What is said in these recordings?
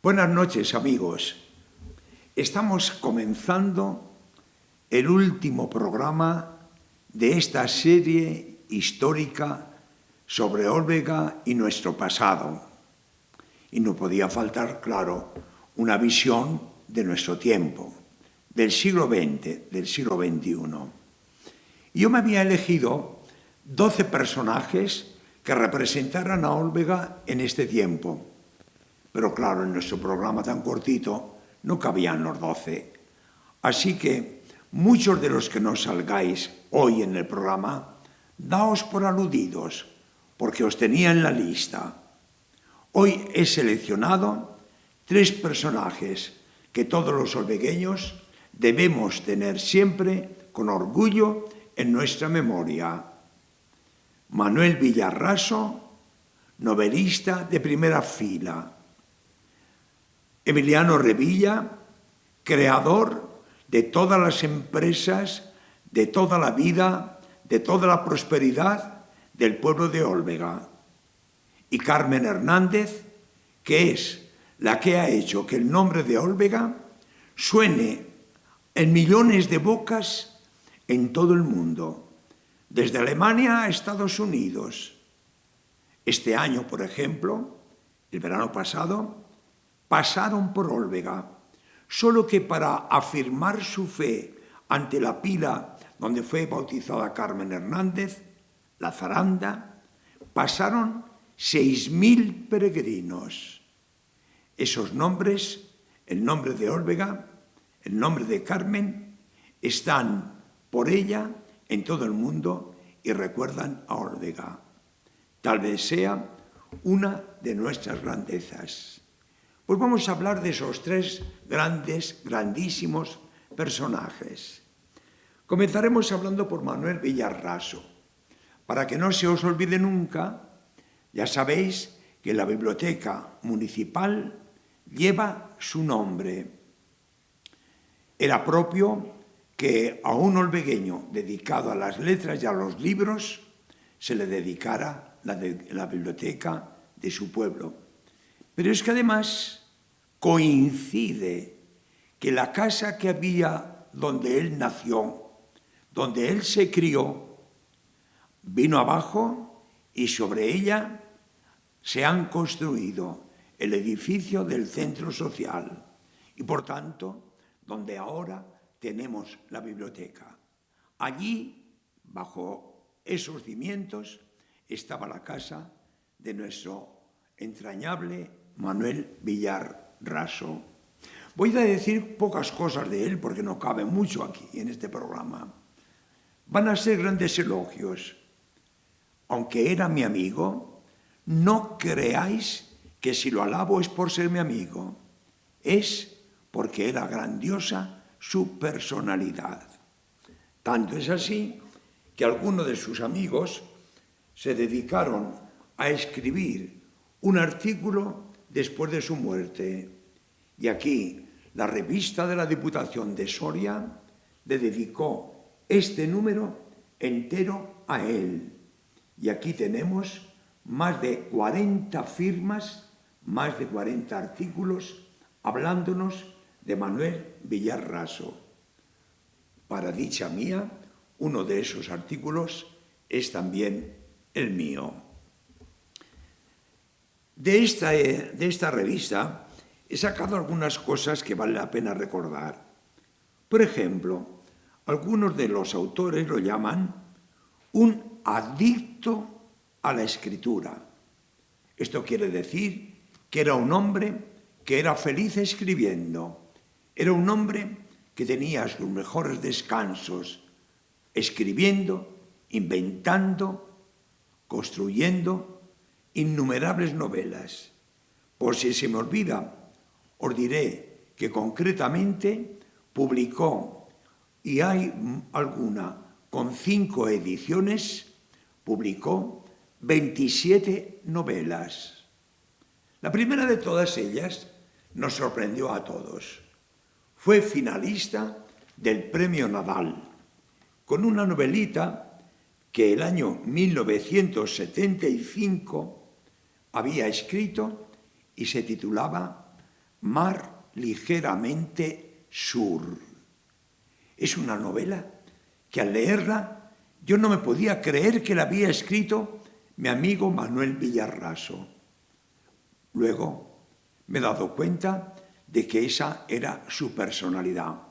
Buenas noches, amigos. Estamos comenzando el último programa de esta serie histórica sobre Olvega y nuestro pasado. Y no podía faltar, claro, una visión de nuestro tiempo, del siglo XX, del siglo XXI. Yo me había elegido 12 personajes que representaran a Olvega en este tiempo. Pero claro, en nuestro programa tan cortito no cabían los 12. Así que muchos de los que no salgáis hoy en el programa, daos por aludidos, porque os tenía en la lista. Hoy he seleccionado 3 personajes que todos los olvegueños debemos tener siempre con orgullo en nuestra memoria. Manuel Villar Raso, novelista de primera fila. Emiliano Revilla, creador de todas las empresas, de toda la vida, de toda la prosperidad del pueblo de Olvega. Y Carmen Hernández, que es la que ha hecho que el nombre de Olvega suene en millones de bocas en todo el mundo, desde Alemania a Estados Unidos. Este año, por ejemplo, el verano pasado, pasaron por Olvega, solo que para afirmar su fe ante la pila donde fue bautizada Carmen Hernández, la zaranda, pasaron 6.000 peregrinos. Esos nombres, el nombre de Olvega, el nombre de Carmen, están por ella en todo el mundo y recuerdan a Olvega. Tal vez sea una de nuestras grandezas. Pues vamos a hablar de esos 3 grandísimos personajes. Comenzaremos hablando por Manuel Villar Raso. Para que no se os olvide nunca, ya sabéis que la biblioteca municipal lleva su nombre. Era propio que a un olvegueño dedicado a las letras y a los libros se le dedicara la biblioteca de su pueblo. Pero es que además coincide que la casa que había donde él nació, donde él se crió, vino abajo y sobre ella se han construido el edificio del centro social y, por tanto, donde ahora tenemos la biblioteca. Allí, bajo esos cimientos, estaba la casa de nuestro entrañable Manuel Villar Raso. Voy a decir pocas cosas de él porque no cabe mucho aquí en este programa. Van a ser grandes elogios. Aunque era mi amigo, no creáis que si lo alabo es por ser mi amigo. Es porque era grandiosa su personalidad. Tanto es así que algunos de sus amigos se dedicaron a escribir un artículo después de su muerte. Y aquí la revista de la Diputación de Soria le dedicó este número entero a él. Y aquí tenemos más de 40 firmas, más de 40 artículos hablándonos de Manuel Villar Raso. Para dicha mía, uno de esos artículos es también el mío. De esta revista he sacado algunas cosas que vale la pena recordar. Por ejemplo, algunos de los autores lo llaman un adicto a la escritura. Esto quiere decir que era un hombre que era feliz escribiendo. Era un hombre que tenía sus mejores descansos escribiendo, inventando, construyendo innumerables novelas. Por si se me olvida, os diré que concretamente publicó, y hay alguna con 5 ediciones, publicó 27 novelas. La primera de todas ellas nos sorprendió a todos. Fue finalista del Premio Nadal, con una novelita que el año 1975 había escrito y se titulaba Mar ligeramente sur. Es una novela que al leerla yo no me podía creer que la había escrito mi amigo Manuel Villarraso. Luego me he dado cuenta de que esa era su personalidad.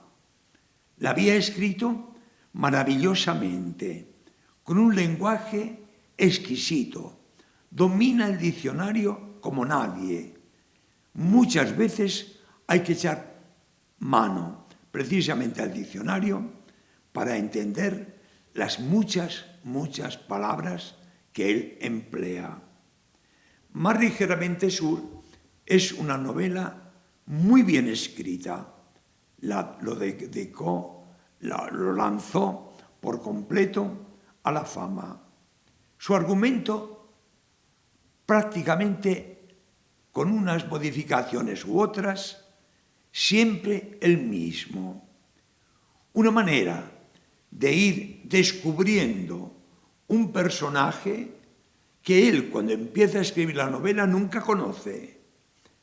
La había escrito maravillosamente, con un lenguaje exquisito. Domina el diccionario como nadie. Muchas veces hay que echar mano precisamente al diccionario para entender las muchas palabras que él emplea. Mar ligeramente sur es una novela muy bien escrita. Lo lanzó por completo a la fama. Su argumento, prácticamente con unas modificaciones u otras, siempre el mismo. Una manera de ir descubriendo un personaje que él, cuando empieza a escribir la novela, nunca conoce.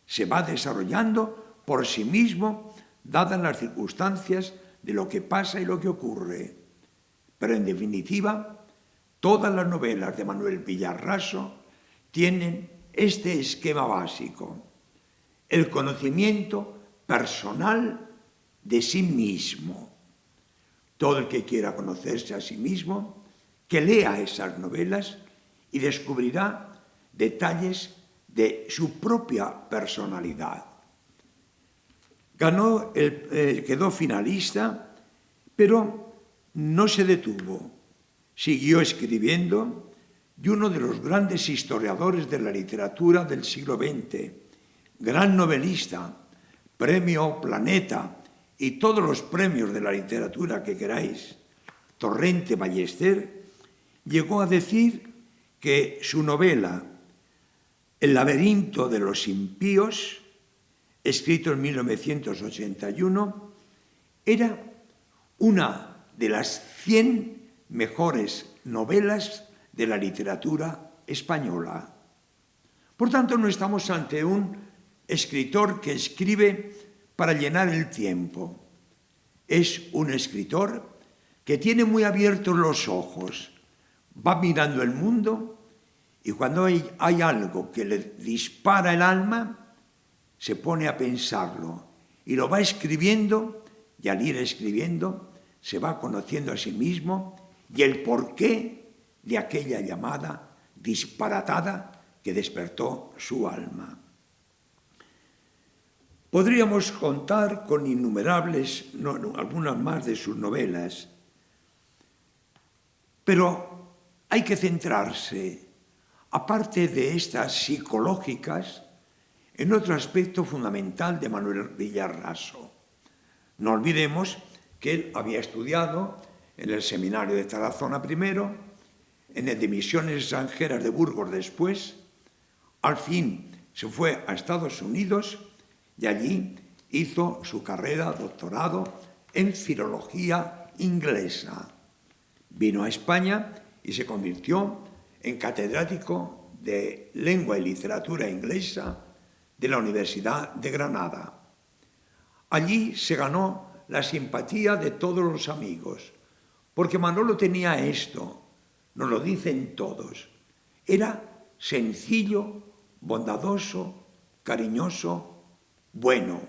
Se va desarrollando por sí mismo, dadas las circunstancias de lo que pasa y lo que ocurre. Pero en definitiva, todas las novelas de Manuel Villarraso tienen este esquema básico: el conocimiento personal de sí mismo. Todo el que quiera conocerse a sí mismo, que lea esas novelas y descubrirá detalles de su propia personalidad. Quedó finalista, pero no se detuvo. Siguió escribiendo y uno de los grandes historiadores de la literatura del siglo XX, gran novelista, premio Planeta y todos los premios de la literatura que queráis, Torrente Ballester, llegó a decir que su novela El laberinto de los impíos, escrito en 1981, era una de las 100 mejores novelas de la literatura española. Por tanto, no estamos ante un escritor que escribe para llenar el tiempo. Es un escritor que tiene muy abiertos los ojos, va mirando el mundo y cuando hay algo que le dispara el alma, se pone a pensarlo y lo va escribiendo, y al ir escribiendo se va conociendo a sí mismo y el porqué de aquella llamada disparatada que despertó su alma. Podríamos contar con innumerables, algunas más de sus novelas, pero hay que centrarse, aparte de estas psicológicas, en otro aspecto fundamental de Manuel Villarraso. No olvidemos que él había estudiado en el seminario de Tarazona primero, en el de Misiones Extranjeras de Burgos después, al fin se fue a Estados Unidos y allí hizo su carrera, doctorado en filología inglesa. Vino a España y se convirtió en catedrático de lengua y literatura inglesa de la Universidad de Granada. Allí se ganó la simpatía de todos los amigos, porque Manolo tenía esto, nos lo dicen todos, era sencillo, bondadoso, cariñoso, bueno.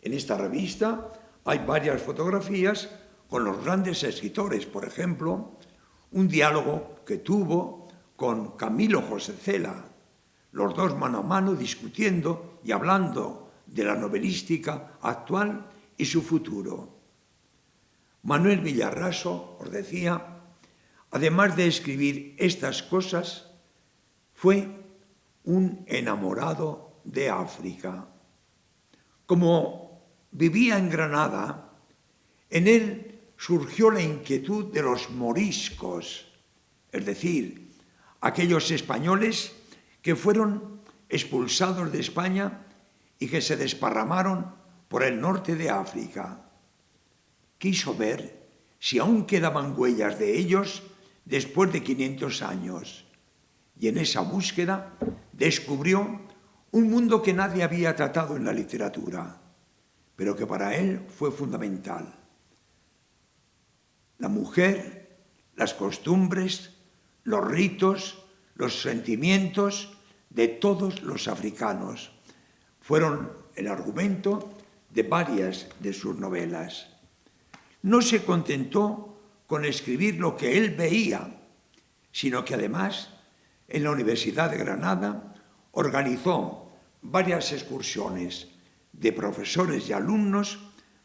En esta revista hay varias fotografías con los grandes escritores, por ejemplo, un diálogo que tuvo con Camilo José Cela, los dos mano a mano discutiendo y hablando de la novelística actual y su futuro. Manuel Villarraso, os decía, además de escribir estas cosas, fue un enamorado de África. Como vivía en Granada, en él surgió la inquietud de los moriscos, es decir, aquellos españoles que fueron expulsados de España y que se desparramaron por el norte de África. Quiso ver si aún quedaban huellas de ellos después de 500 años, y en esa búsqueda descubrió Un mundo que nadie había tratado en la literatura, pero que para él fue fundamental. La mujer, las costumbres, los ritos, los sentimientos de todos los africanos fueron el argumento de varias de sus novelas. No se contentó con escribir lo que él veía, sino que además en la Universidad de Granada organizó varias excursiones de profesores y alumnos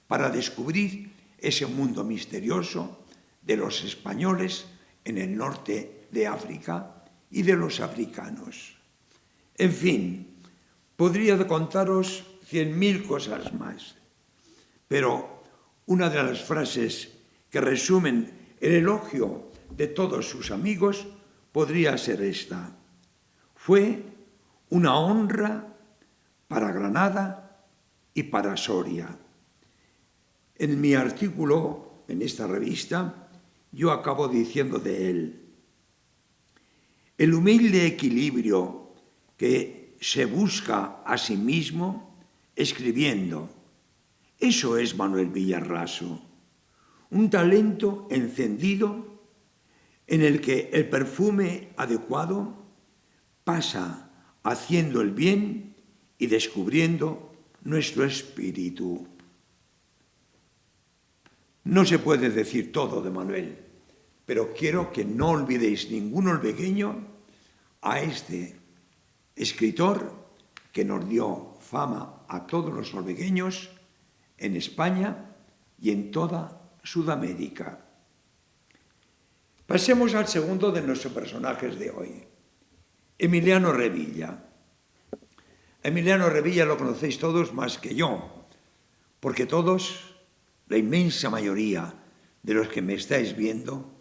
para descubrir ese mundo misterioso de los españoles en el norte de África y de los africanos. En fin, podría contaros 100.000 cosas más, pero una de las frases que resumen el elogio de todos sus amigos podría ser esta: fue una honra para Granada y para Soria. En mi artículo, en esta revista, yo acabo diciendo de él: el humilde equilibrio que se busca a sí mismo escribiendo, eso es Manuel Villarraso, un talento encendido en el que el perfume adecuado pasa haciendo el bien y descubriendo nuestro espíritu. No se puede decir todo de Manuel, pero quiero que no olvidéis ningún olvegueño a este escritor que nos dio fama a todos los olvegueños en España y en toda Sudamérica. Pasemos al segundo de nuestros personajes de hoy, Emiliano Revilla. Emiliano Revilla lo conocéis todos más que yo, porque todos, la inmensa mayoría de los que me estáis viendo,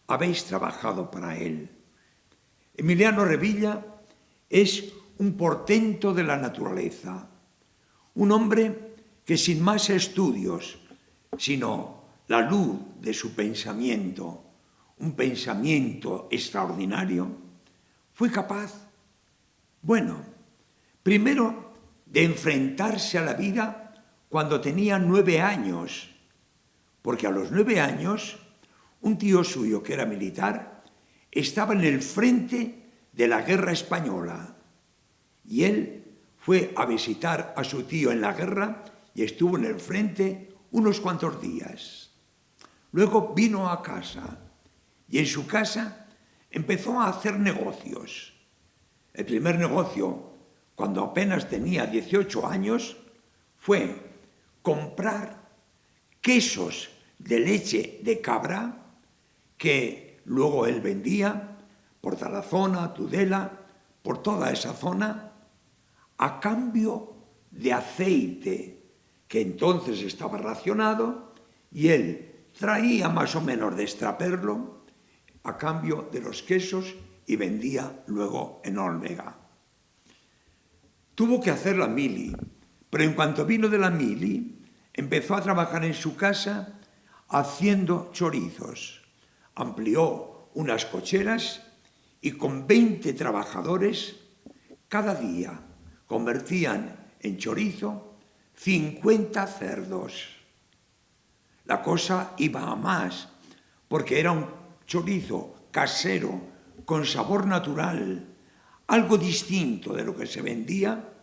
habéis trabajado para él. Emiliano Revilla es un portento de la naturaleza, un hombre que sin más estudios, sino la luz de su pensamiento, un pensamiento extraordinario, fue capaz, primero de enfrentarse a la vida cuando tenía 9 años, porque a los 9 años un tío suyo que era militar estaba en el frente de la guerra española y él fue a visitar a su tío en la guerra y estuvo en el frente unos cuantos días. Luego vino a casa y en su casa empezó a hacer negocios. El primer negocio, cuando apenas tenía 18 años, fue comprar quesos de leche de cabra que luego él vendía por Tarazona, Tudela, por toda esa zona, a cambio de aceite, que entonces estaba racionado, y él traía más o menos de extraperlo a cambio de los quesos y vendía luego en Olvega. Tuvo que hacer la mili, pero en cuanto vino de la mili, empezó a trabajar en su casa haciendo chorizos. Amplió unas cocheras y con 20 trabajadores cada día convertían en chorizo 50 cerdos. La cosa iba a más, porque era un chorizo casero, con sabor natural, algo distinto de lo que se vendía,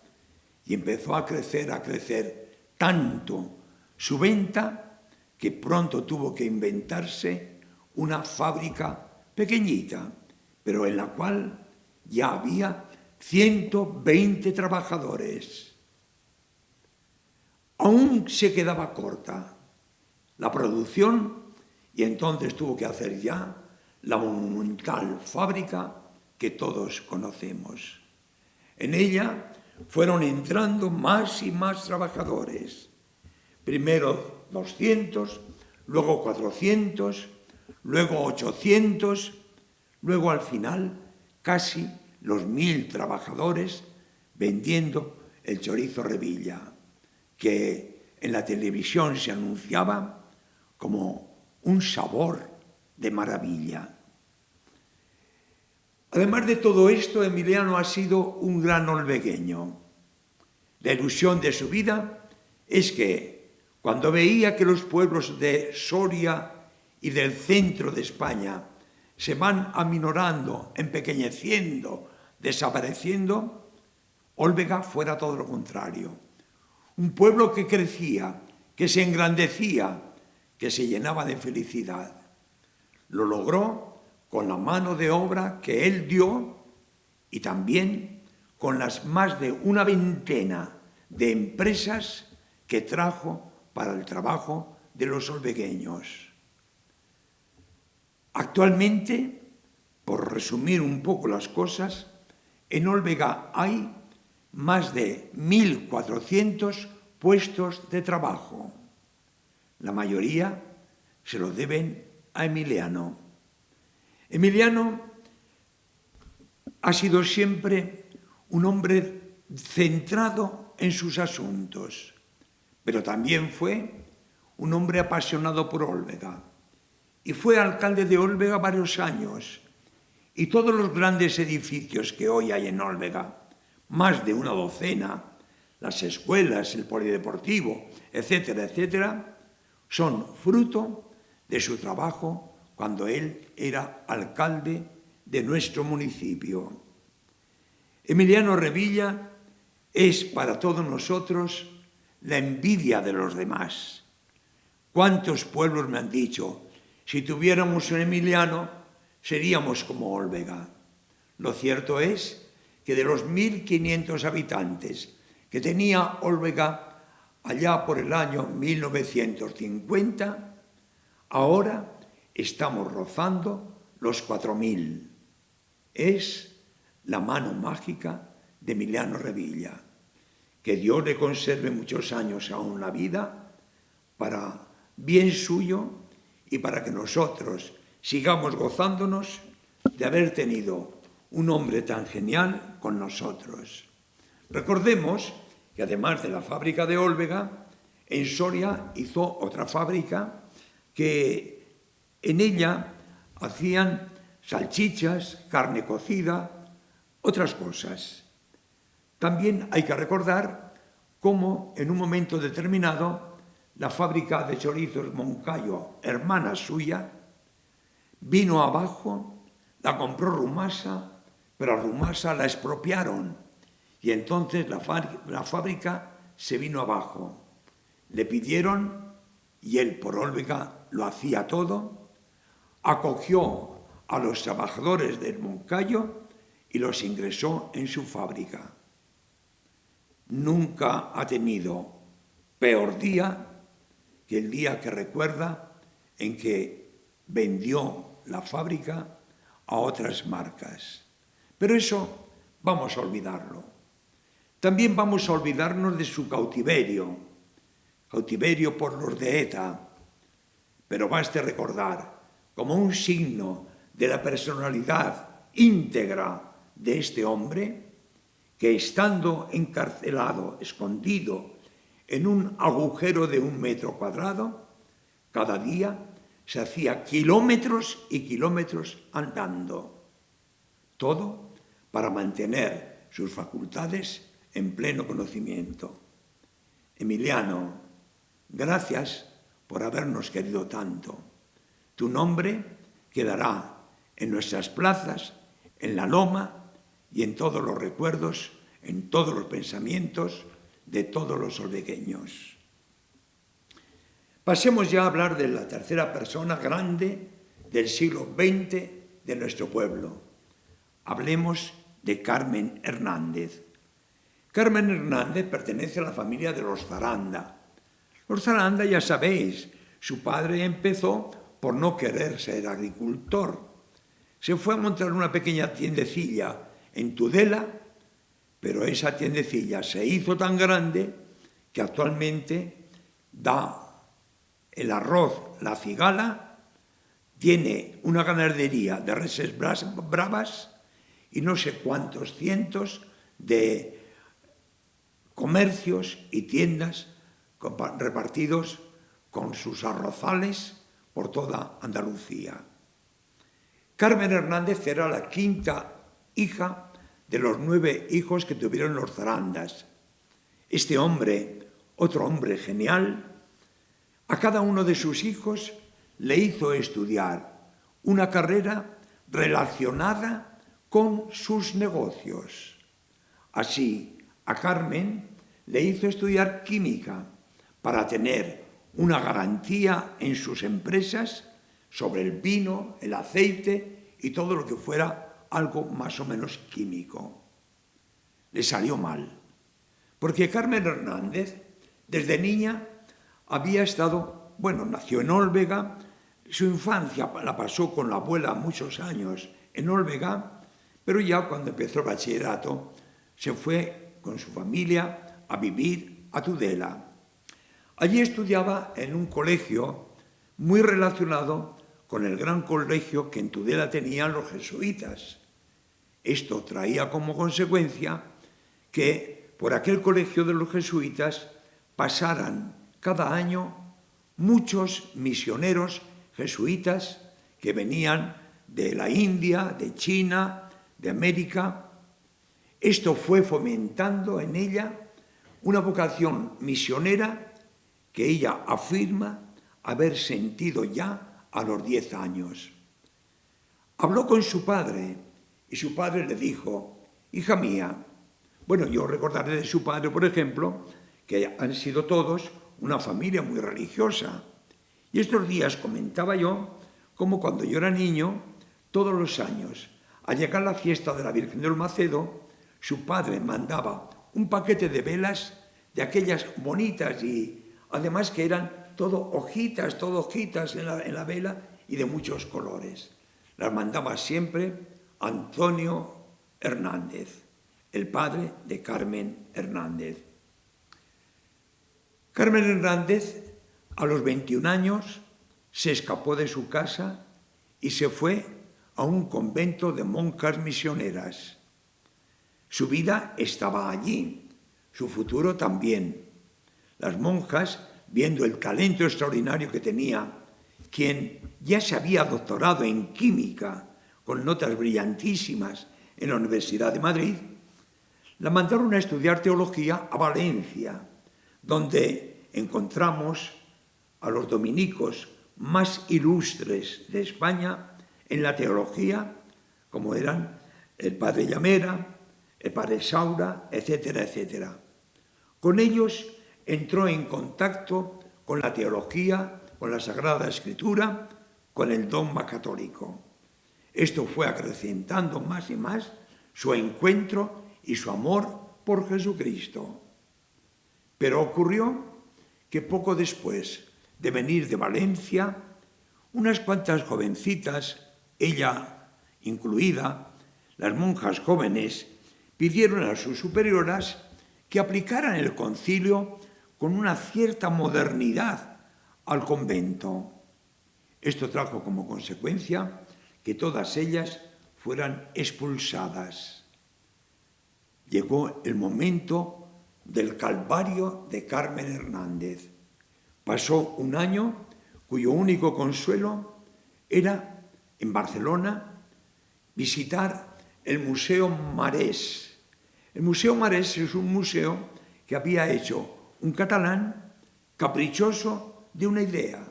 y empezó a crecer tanto su venta que pronto tuvo que inventarse una fábrica pequeñita, pero en la cual ya había 120 trabajadores. Aún se quedaba corta la producción y entonces tuvo que hacer ya la monumental fábrica que todos conocemos. En ella fueron entrando más y más trabajadores. Primero 200, luego 400, luego 800, luego al final casi los 1.000 trabajadores vendiendo el chorizo Revilla, que en la televisión se anunciaba como un sabor de maravilla. Además de todo esto, Emiliano ha sido un gran olvegueño. La ilusión de su vida es que cuando veía que los pueblos de Soria y del centro de España se van aminorando, empequeñeciendo, desapareciendo, Olvega fuera todo lo contrario. Un pueblo que crecía, que se engrandecía, que se llenaba de felicidad. Lo logró con la mano de obra que él dio y también con las más de una veintena de empresas que trajo para el trabajo de los olvegueños. Actualmente, por resumir un poco las cosas, en Olvega hay más de 1.400 puestos de trabajo. La mayoría se lo deben a Emiliano. Emiliano ha sido siempre un hombre centrado en sus asuntos, pero también fue un hombre apasionado por Olvega. Y fue alcalde de Olvega varios años. Y todos los grandes edificios que hoy hay en Olvega, más de una docena, las escuelas, el polideportivo, etcétera, etcétera, son fruto de su trabajo cuando él era alcalde de nuestro municipio. Emiliano Revilla es para todos nosotros la envidia de los demás. ¿Cuántos pueblos me han dicho, si tuviéramos un Emiliano, seríamos como Olvega? Lo cierto es que de los 1.500 habitantes que tenía Olvega allá por el año 1950, ahora estamos rozando los 4.000. Es la mano mágica de Emiliano Revilla. Que Dios le conserve muchos años aún la vida para bien suyo y para que nosotros sigamos gozándonos de haber tenido un hombre tan genial con nosotros. Recordemos que además de la fábrica de Olvega, en Soria hizo otra fábrica que en ella hacían salchichas, carne cocida, otras cosas. También hay que recordar cómo en un momento determinado la fábrica de chorizos Moncayo, hermana suya, vino abajo, la compró Rumasa, pero a Rumasa la expropiaron y entonces la fábrica se vino abajo. Le pidieron, y él por Olvega lo hacía todo, acogió a los trabajadores del Moncayo y los ingresó en su fábrica. Nunca ha tenido peor día que el día que recuerda en que vendió la fábrica a otras marcas. Pero eso vamos a olvidarlo. También vamos a olvidarnos de su cautiverio por los de ETA. Pero baste recordar, como un signo de la personalidad íntegra de este hombre, que estando encarcelado, escondido en un agujero de 1 metro cuadrado, cada día se hacía kilómetros y kilómetros andando. Todo para mantener sus facultades en pleno conocimiento. Emiliano, gracias por habernos querido tanto. Tu nombre quedará en nuestras plazas, en la loma y en todos los recuerdos, en todos los pensamientos de todos los olvegueños. Pasemos ya a hablar de la tercera persona grande del siglo XX de nuestro pueblo. Hablemos de Carmen Hernández. Carmen Hernández pertenece a la familia de los Zaranda. Los Zaranda, ya sabéis, su padre empezó por no querer ser agricultor. Se fue a montar una pequeña tiendecilla en Tudela, pero esa tiendecilla se hizo tan grande que actualmente da el arroz, la cigala, tiene una ganadería de reses bravas y no sé cuántos cientos de comercios y tiendas repartidos con sus arrozales por toda Andalucía. Carmen Hernández era la quinta hija de los 9 hijos que tuvieron los Zarandas. Este hombre, otro hombre genial, a cada uno de sus hijos le hizo estudiar una carrera relacionada con sus negocios. Así, a Carmen le hizo estudiar química para tener una garantía en sus empresas sobre el vino, el aceite y todo lo que fuera algo más o menos químico. Le salió mal, porque Carmen Hernández, desde niña, había estado, nació en Olvega, su infancia la pasó con la abuela muchos años en Olvega, pero ya cuando empezó el bachillerato se fue con su familia a vivir a Tudela. Allí estudiaba en un colegio muy relacionado con el gran colegio que en Tudela tenían los jesuitas. Esto traía como consecuencia que por aquel colegio de los jesuitas pasaran cada año muchos misioneros jesuitas que venían de la India, de China, de América. Esto fue fomentando en ella una vocación misionera que ella afirma haber sentido ya a los 10 años. Habló con su padre y su padre le dijo: hija mía, yo recordaré de su padre, por ejemplo, que han sido todos una familia muy religiosa. Y estos días comentaba yo cómo cuando yo era niño, todos los años, al llegar la fiesta de la Virgen del Macedo, su padre mandaba un paquete de velas de aquellas bonitas y además que eran todo hojitas en la vela y de muchos colores. Las mandaba siempre Antonio Hernández, el padre de Carmen Hernández. Carmen Hernández, a los 21 años, se escapó de su casa y se fue a un convento de monjas misioneras. Su vida estaba allí, su futuro también. Las monjas, viendo el talento extraordinario que tenía, quien ya se había doctorado en química con notas brillantísimas en la Universidad de Madrid, la mandaron a estudiar teología a Valencia, donde encontramos a los dominicos más ilustres de España en la teología, como eran el padre Llamera, el padre Saura, etcétera, etcétera. Con ellos entró en contacto con la teología, con la Sagrada Escritura, con el dogma católico. Esto fue acrecentando más y más su encuentro y su amor por Jesucristo. Pero ocurrió que poco después de venir de Valencia, unas cuantas jovencitas, ella incluida, las monjas jóvenes, pidieron a sus superioras que aplicaran el concilio con una cierta modernidad al convento. Esto trajo como consecuencia que todas ellas fueran expulsadas. Llegó el momento del calvario de Carmen Hernández. Pasó un año cuyo único consuelo era, en Barcelona, visitar el Museo Marès. El Museo Marès es un museo que había hecho un catalán caprichoso de una idea: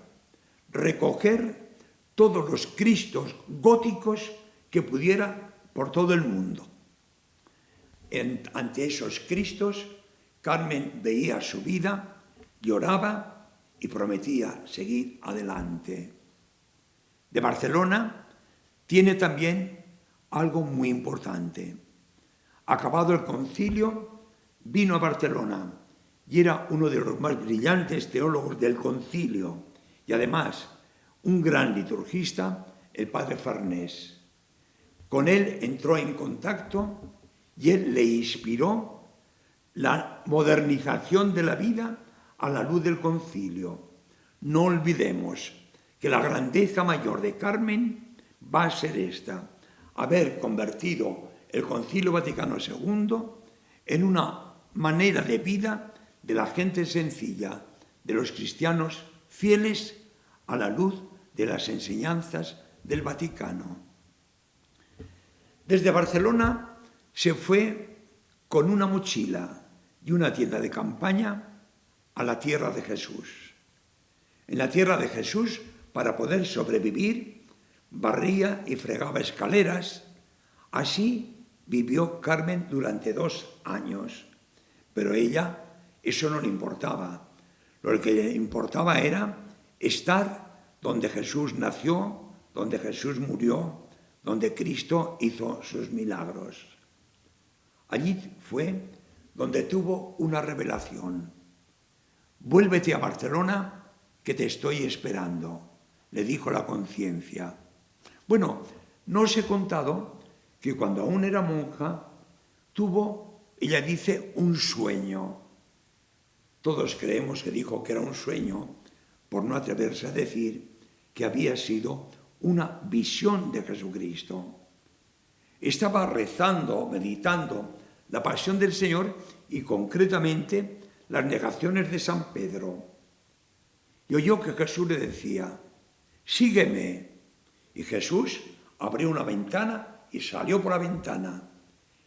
recoger todos los Cristos góticos que pudiera por todo el mundo. Ante esos Cristos, Carmen veía su vida, lloraba y prometía seguir adelante. De Barcelona tiene también algo muy importante. Acabado el concilio, vino a Barcelona y era uno de los más brillantes teólogos del concilio y además un gran liturgista, el padre Farnés. Con él entró en contacto y él le inspiró la modernización de la vida a la luz del concilio. No olvidemos que la grandeza mayor de Carmen va a ser esta: haber convertido el Concilio Vaticano II en una manera de vida de la gente sencilla, de los cristianos fieles a la luz de las enseñanzas del Vaticano. Desde Barcelona se fue con una mochila y una tienda de campaña a la tierra de Jesús. En la tierra de Jesús, para poder sobrevivir, barría y fregaba escaleras. Así vivió Carmen durante 2 años, pero ella eso no le importaba. Lo que le importaba era estar donde Jesús nació, donde Jesús murió, donde Cristo hizo sus milagros. Allí fue donde tuvo una revelación. Vuélvete a Barcelona, que te estoy esperando, le dijo la conciencia. Bueno, no os he contado que cuando aún era monja, tuvo, ella dice, un sueño. Todos creemos que dijo que era un sueño, por no atreverse a decir que había sido una visión de Jesucristo. Estaba rezando, meditando la pasión del Señor y concretamente las negaciones de San Pedro. Y oyó que Jesús le decía, sígueme. Y Jesús abrió una ventana y salió por la ventana.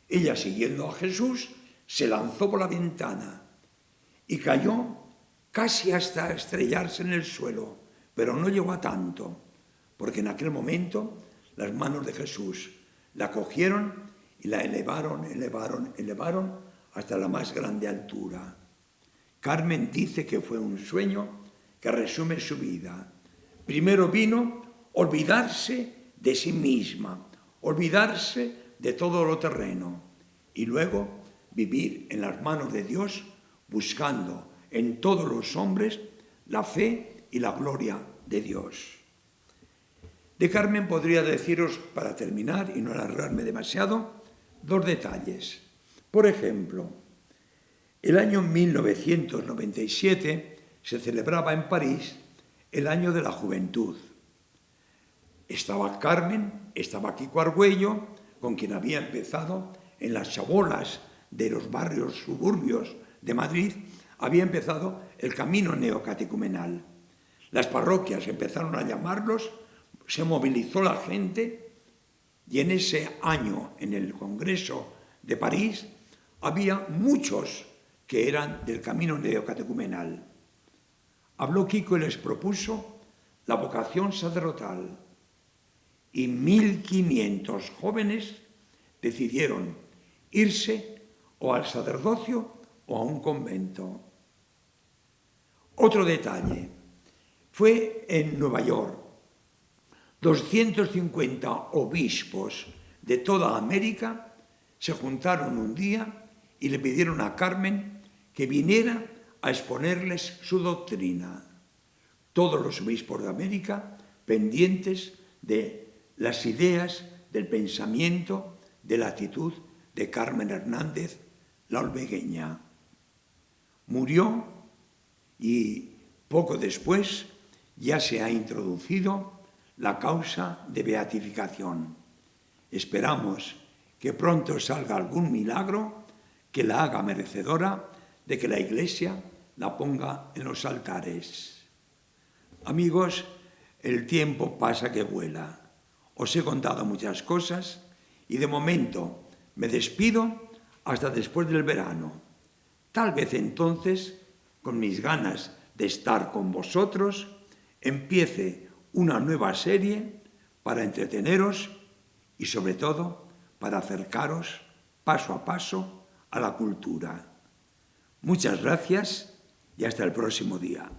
Ella, siguiendo a Jesús, se lanzó por la ventana y cayó casi hasta estrellarse en el suelo, pero no llegó a tanto, porque en aquel momento las manos de Jesús la cogieron y la elevaron hasta la más grande altura. Carmen dice que fue un sueño que resume su vida. Primero vino olvidarse de sí misma, olvidarse de todo lo terreno y luego vivir en las manos de Dios buscando en todos los hombres la fe y la gloria de Dios. De Carmen podría deciros, para terminar y no alargarme demasiado, 2 detalles. Por ejemplo, el año 1997 se celebraba en París el año de la juventud. Estaba Carmen, estaba Kiko Argüello, con quien había empezado en las chabolas de los barrios suburbios de Madrid, había empezado el camino neocatecumenal. Las parroquias empezaron a llamarlos, se movilizó la gente y en ese año, en el Congreso de París, había muchos que eran del camino neocatecumenal. Habló Kiko y les propuso la vocación sacerdotal y 1.500 jóvenes decidieron irse o al sacerdocio o a un convento. Otro detalle, fue en Nueva York. 250 obispos de toda América se juntaron un día y le pidieron a Carmen que viniera a exponerles su doctrina. Todos los obispos de América pendientes de las ideas, del pensamiento, de la actitud de Carmen Hernández, la olmegueña. Murió y poco después ya se ha introducido la causa de beatificación. Esperamos que pronto salga algún milagro que la haga merecedora de que la Iglesia la ponga en los altares. Amigos, el tiempo pasa que vuela. Os he contado muchas cosas y de momento me despido hasta después del verano. Tal vez entonces, con mis ganas de estar con vosotros, empiece una nueva serie para entreteneros y sobre todo para acercaros paso a paso a la cultura. Muchas gracias y hasta el próximo día.